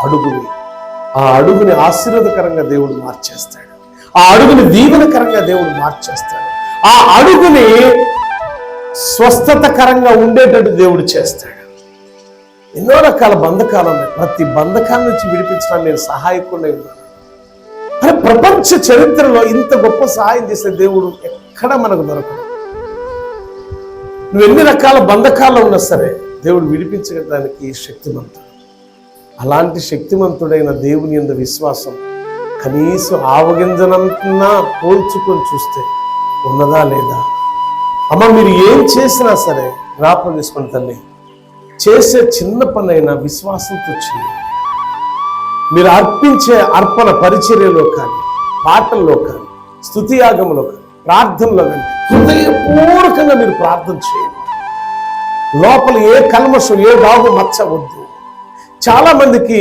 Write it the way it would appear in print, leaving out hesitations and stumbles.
అడుగుని, ఆ అడుగుని ఆశీర్వాదకరంగా దేవుడు మార్చేస్తాడు. ఆ అడుగుని దీవెనకరంగా దేవుడు మార్చేస్తాడు. ఆ అడుగుని స్వస్థతకరంగా ఉండేటట్టు దేవుడు చేస్తాడు. ఎన్నో రకాల బంధకాలు ఉన్నాయి. ప్రతి బంధకాల నుంచి విడిపించడానికి నేను సహాయకుండా ఉన్నాను. అరే, ప్రపంచ చరిత్రలో ఇంత గొప్ప సహాయం చేసే దేవుడు ఎక్కడ మనకు దొరకదు. నువ్వు ఎన్ని రకాల బంధకాల్లో ఉన్నా సరే దేవుడు విడిపించడానికి శక్తిమంతుడు. అలాంటి శక్తిమంతుడైన దేవుని యందు విశ్వాసం కనీసం ఆవగింజనంతా పోల్చుకొని చూస్తే ఉన్నదా లేదా? అమ్మ, మీరు ఏం చేసినా సరే జ్ఞాపకం చేసుకోండి తల్లి, చేసే చిన్న పనైనా విశ్వాసంతో చేయండి. మీరు అర్పించే అర్పణ పరిచర్యలో కానీ, పాటల్లో కానీ, స్తుతియాగంలో కానీ, ప్రార్థనలో కానీ హృదయపూర్వకంగా మీరు ప్రార్థన చేయండి. లోపల ఏ కల్మషం, ఏ దాగు మచ్చ వద్దు. చాలా మందికి